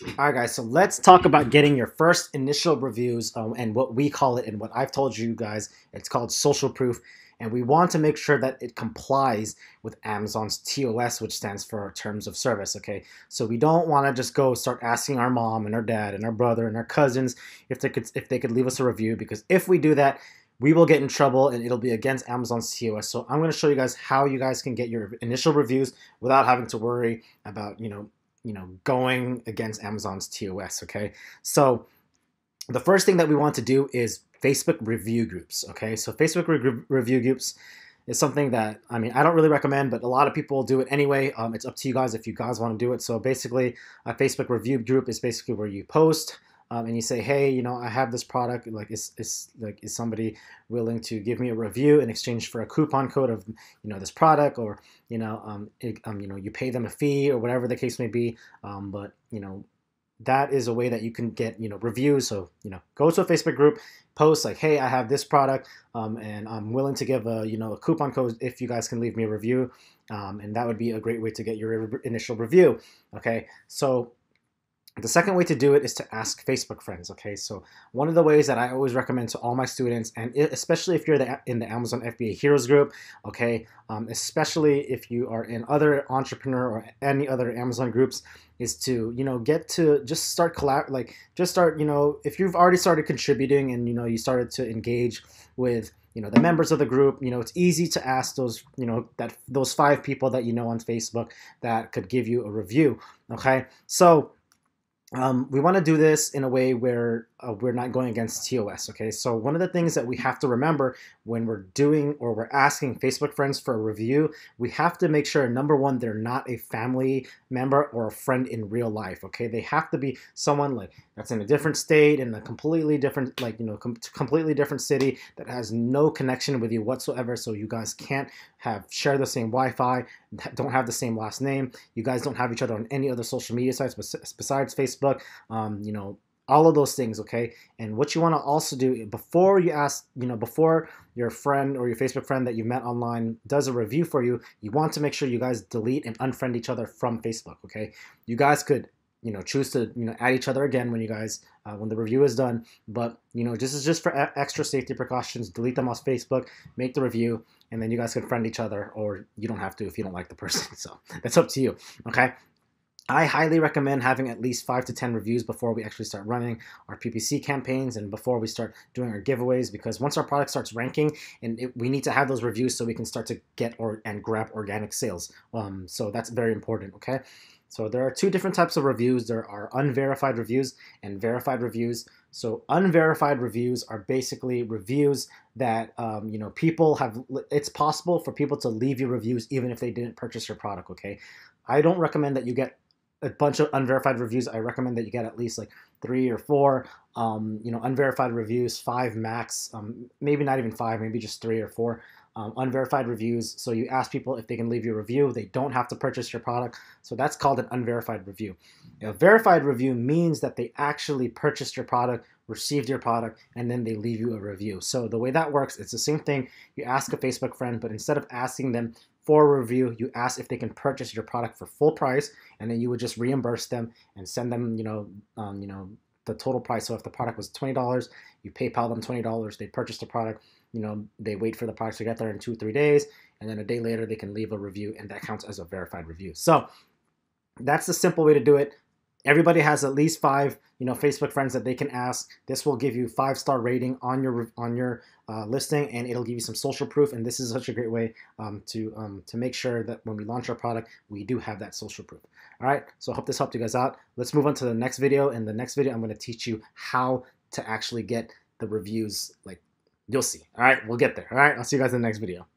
All right, guys, so let's talk about getting your first initial reviews and what we call it and what I've told you guys. It's called social proof, and we want to make sure that it complies with Amazon's TOS, which stands for Terms of Service, okay? So we don't want to just go start asking our mom and our dad and our brother and our cousins if they could leave us a review, because if we do that, we will get in trouble and it'll be against Amazon's TOS. So I'm going to show you guys how you guys can get your initial reviews without having to worry about, going against Amazon's TOS, okay? So the first thing that we want to do is Facebook review groups, okay? So Facebook review groups is something that, I don't really recommend, but a lot of people do it anyway. It's up to you guys if you guys want to do it. So basically, a Facebook review group is basically where you post and you say, hey, I have this product. Like, is somebody willing to give me a review in exchange for a coupon code of, this product, or, you pay them a fee or whatever the case may be. But that is a way that you can get, reviews. So, go to a Facebook group, post like, hey, I have this product, and I'm willing to give a coupon code if you guys can leave me a review. And that would be a great way to get your initial review. Okay, so the second way to do it is to ask Facebook friends, okay? So one of the ways that I always recommend to all my students, and especially if you're in the Amazon FBA Heroes group, okay, especially if you are in other entrepreneur or any other Amazon groups, is to, get to just start if you've already started contributing and, you started to engage with, the members of the group, it's easy to ask those, those 5 people that on Facebook that could give you a review, okay? So we want to do this in a way where we're not going against TOS, okay? So one of the things that we have to remember when we're doing or we're asking Facebook friends for a review, we have to make sure, number one, they're not a family member or a friend in real life, okay? They have to be someone like that's in a different state, in a completely different, completely different city, that has no connection with you whatsoever, so you guys can't share the same Wi-Fi, don't have the same last name, you guys don't have each other on any other social media sites besides Facebook, all of those things, okay? And what you want to also do before you ask, before your friend or your Facebook friend that you met online does a review for you, you want to make sure you guys delete and unfriend each other from Facebook, okay? You guys could, choose to, add each other again when you guys, when the review is done, but, this is just for extra safety precautions. Delete them off Facebook, make the review, and then you guys can friend each other, or you don't have to if you don't like the person, so that's up to you, okay? I highly recommend having at least 5 to 10 reviews before we actually start running our PPC campaigns and before we start doing our giveaways, because once our product starts ranking, and we need to have those reviews so we can start to get and grab organic sales. So that's very important, okay? So there are 2 different types of reviews. There are unverified reviews and verified reviews. So unverified reviews are basically reviews that, people have, it's possible for people to leave you reviews even if they didn't purchase your product, okay? I don't recommend that you get a bunch of unverified reviews. I recommend that you get at least like 3 or 4, unverified reviews, 5 max, maybe not even 5, maybe just 3 or 4 unverified reviews. So you ask people if they can leave you a review. They don't have to purchase your product. So that's called an unverified review. A verified review means that they actually purchased your product, received your product, and then they leave you a review. So the way that works, it's the same thing. You ask a Facebook friend, but instead of asking them for a review, you ask if they can purchase your product for full price, and then you would just reimburse them and send them, the total price. So if the product was $20, you PayPal them $20. They purchase the product. They wait for the product to get there in 2 or 3 days, and then a day later they can leave a review, and that counts as a verified review. So that's the simple way to do it. Everybody has at least 5, Facebook friends that they can ask. This will give you 5-star rating on your listing, and it'll give you some social proof. And this is such a great way to make sure that when we launch our product, we do have that social proof. All right. So I hope this helped you guys out. Let's move on to the next video. In the next video, I'm going to teach you how to actually get the reviews. Like, you'll see. All right. We'll get there. All right. I'll see you guys in the next video.